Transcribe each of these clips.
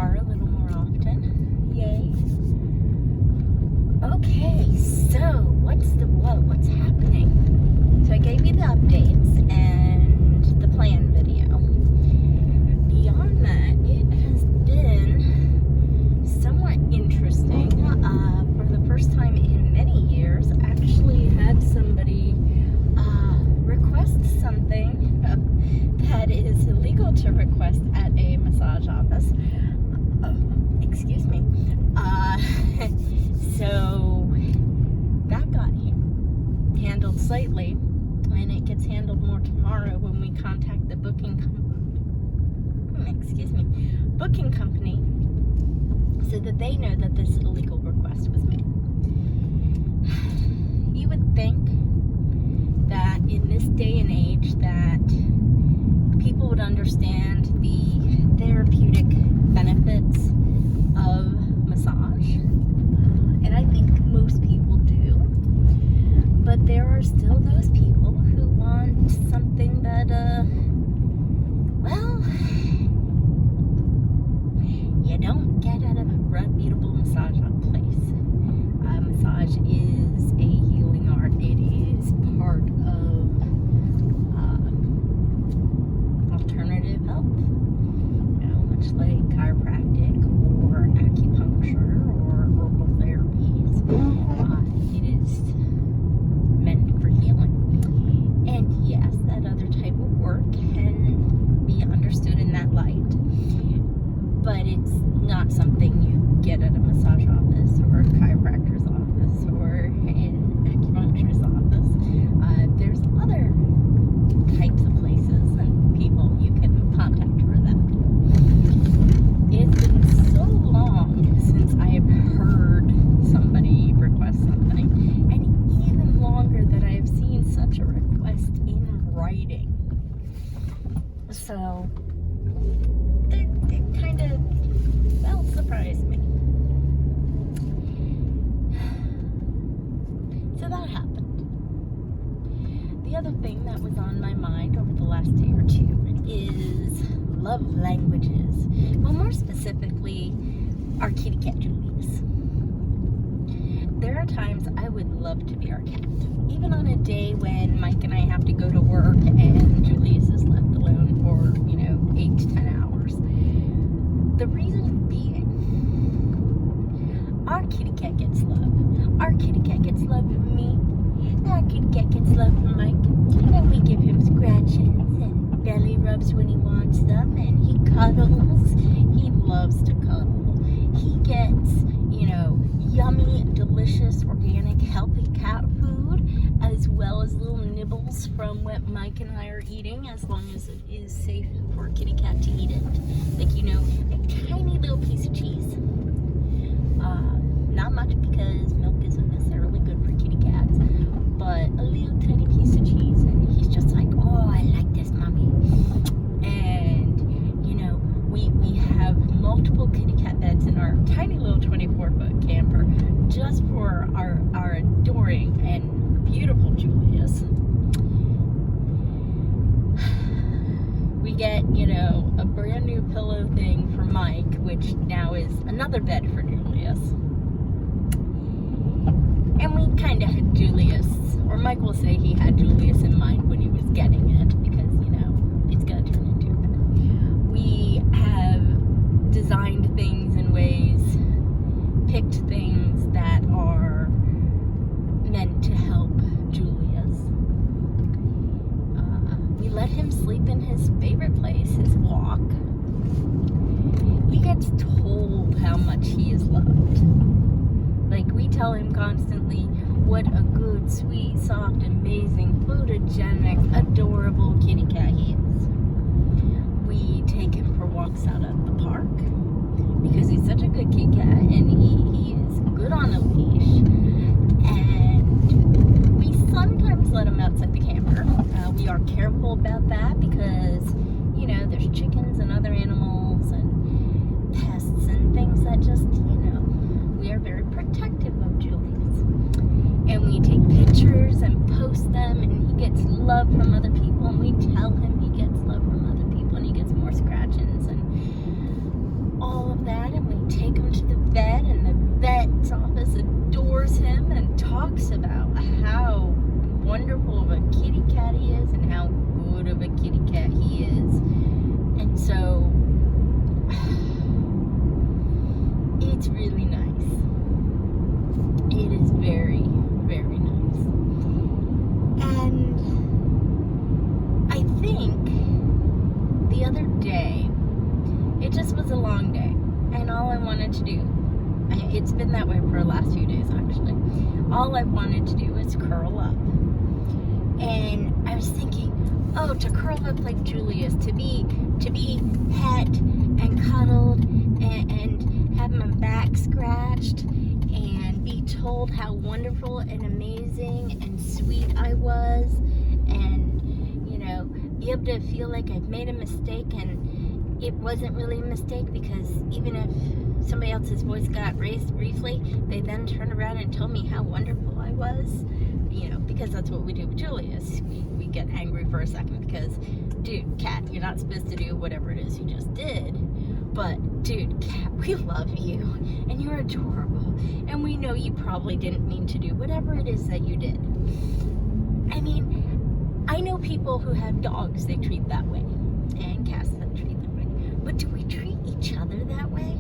car a little more often. Yay. Okay, so what's happening? So I gave you the updates and the plan video. Beyond that, it has been somewhat interesting. For the first time in many years, I actually had somebody request something that is illegal to request at a massage office. Excuse me. So that got handled slightly, and it gets handled more tomorrow when we contact the booking company so that they know that this illegal request was made. You would think that in this day and age that people would understand the therapeutic benefits of massage, and I think most people do, but there are still those people who want something that you don't get out of a reputable massage place. Massage is a healing art. It is part of alternative health, much like chiropractic or acupuncture or herbal therapies. It is meant for healing. And yes, that other type of work can be understood in that light, but it's not something you get at a massage office or a chiropractor's office or an acupuncturist office. There's other types of places and people you can contact for that. It's been so long since I have heard somebody request something, and even longer that I have seen such a request in writing. So it kind of surprised me. So that happened. The other thing that was on my mind over the last day or two is love languages. Well, more specifically, our kitty cat Julius. There are times I would love to be our cat. Even on a day when Mike and I have to go to work and Julius is left alone for, 8 to 10 hours. The reason being, our kitty cat gets love. Our kitty cat gets love from me. Our kitty cat gets love from Mike. And we give him scratches and belly rubs when he wants them, and he cuddles. He loves to cuddle. He gets, yummy, delicious, organic, healthy cat food, as well as little nibbles from what Mike and I are eating, as long as it is safe for a kitty cat to eat it. Like, a tiny little piece of cheese. Not much, because milk isn't necessarily good for kitty cats, but a little tiny piece of cheese, and he's just like, oh, I like this, mommy. And, we have multiple kitty cat beds in our tiny little 24-foot camper just for our adoring and beautiful Julius. We get, a brand new pillow thing for Mike, which now is another bed for Julius. And we kind of had Julius, or Mike will say he had Julius in mind when he was getting it, because, it's going to turn into it. We have designed things in ways, picked things that are meant to help Julius. We let him sleep in his favorite place, his walk. He gets told how much he is loved. Like, we tell him constantly what a good, sweet, soft, amazing, photogenic, adorable kitty cat he is. We take him for walks out at the park because he's such a good kitty cat, and he is good on a leash. And we sometimes let him outside the camper. We are careful about that because, there's chickens and other animals and pests and things that just, we are very protective of Julius. And we take pictures and post them, and he gets love from other people, and we tell him he day. It just was a long day. And all I wanted to do, it's been that way for the last few days actually. All I wanted to do was curl up. And I was thinking, oh, to curl up like Julius, to be pet and cuddled and have my back scratched and be told how wonderful and amazing and sweet I was, and be able to feel like I've made a mistake and it wasn't really a mistake, because even if somebody else's voice got raised briefly, they then turned around and told me how wonderful I was, because that's what we do with Julius. We get angry for a second because, dude, Cat, you're not supposed to do whatever it is you just did. But, dude, Cat, we love you, and you're adorable, and we know you probably didn't mean to do whatever it is that you did. I mean, I know people who have dogs they treat that way, and cats that treat that way. But do we treat each other that way?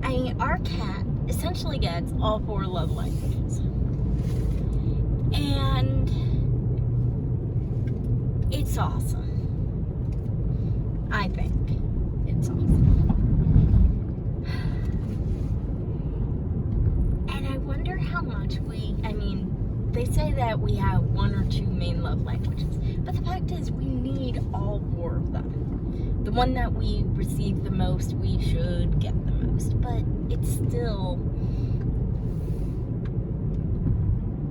I mean, our cat essentially gets all 4 love languages. And it's awesome. I think it's awesome. And I wonder how much they say that we have 1 or 2 main love languages, but the fact is we need all 4 of them. The one that we receive the most, we should get the most, but it's still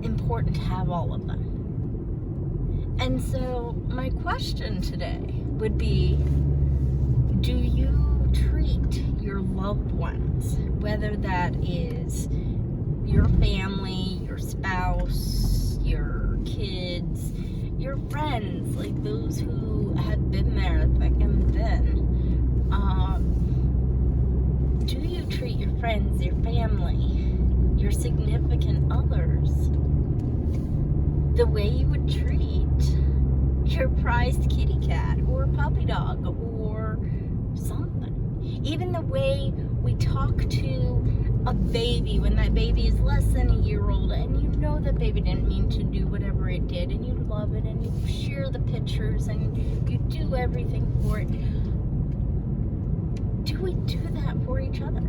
important to have all of them. And so my question today would be, do you treat your loved ones, whether that is your family, your spouse, your kids, your friends, like those who have been there thick and thin, do you treat your friends, your family, your significant others the way you would treat your prized kitty cat or puppy dog or something? Even the way we talk to a baby when that baby is less than a year old, and you know that baby didn't mean to do whatever it did, and you love it, and you share the pictures, and you do everything for it. Do we do that for each other?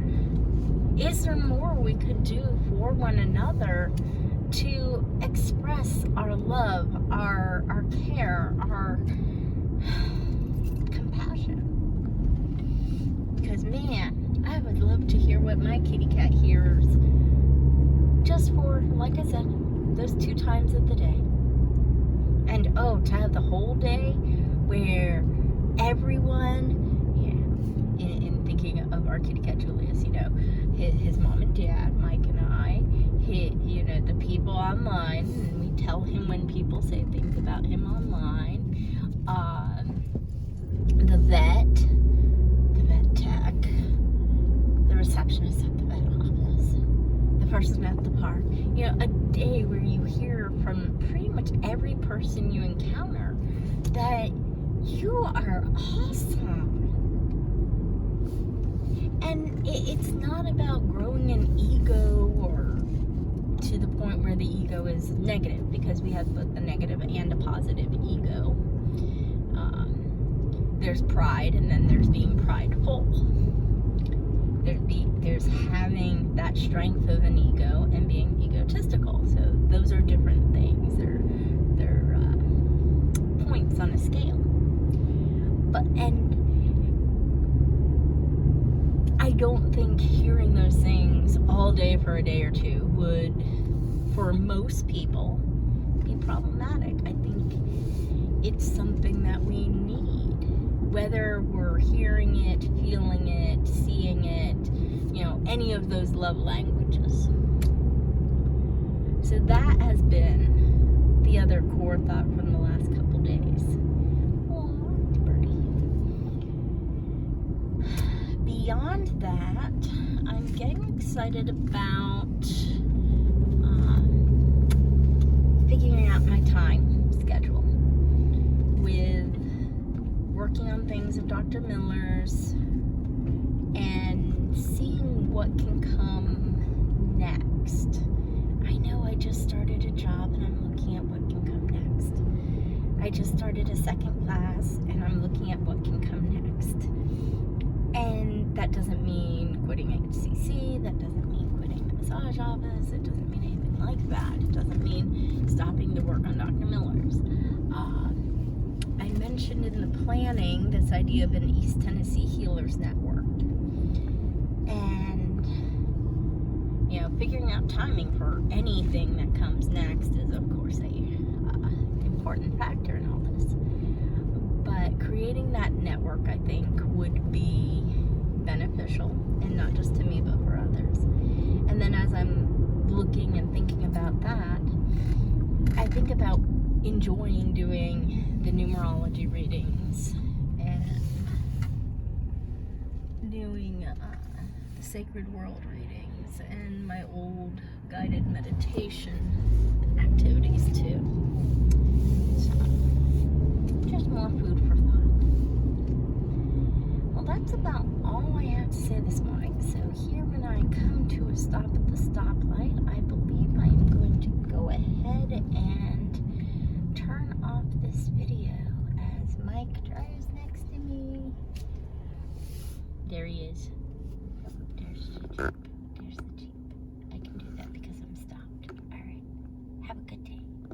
Is there more we could do for one another to express our love, our care, our compassion? Because, man, I would love to hear what my kitty cat hears just for, like I said, those 2 times of the day. And to have the whole day where everyone, in thinking of our kitty cat Julius, his mom and dad, Mike and I, the people online, and we tell him when people say things about him online, the vet tech, the receptionist at the vet office, the person at the park, a day where you hear from pretty much every person you encounter that you are awesome. And it's not about growing an ego or to the point where the ego is negative, because we have both a negative and a positive ego. There's pride, and then there's being prideful. There's having that strength of an ego and being egotistical. So those are different things. They're points on a scale. And I don't think hearing those things all day for a day or 2 would, for most people, be problematic. I think it's something that we need, whether we're hearing it, feeling it, seeing it, any of those love languages. So that has been the other core thought from the last couple days. Oh, birdie. Beyond that, I'm getting excited about figuring out my time schedule with working on things of Dr. Miller's and seeing what can come next. I know I just started a job and I'm looking at what can come next. I just started a second class and I'm looking massage office. It doesn't mean anything like that. It doesn't mean stopping to work on Dr. Miller's. I mentioned in the planning this idea of an East Tennessee Healers Network. And, you know, figuring out timing for anything that comes next is, of course, a important factor in all this. But creating that network, I think, would be beneficial, and not just to me, but for others. And then as I'm looking and thinking about that, I think about enjoying doing the numerology readings and doing the sacred world readings and my old guided meditation activities too. So, just more food for thought. Well, that's about all I have to say this morning. So here, when I come to a stop at the stoplight, I believe I'm going to go ahead and turn off this video as Mike drives next to me. There he is. There's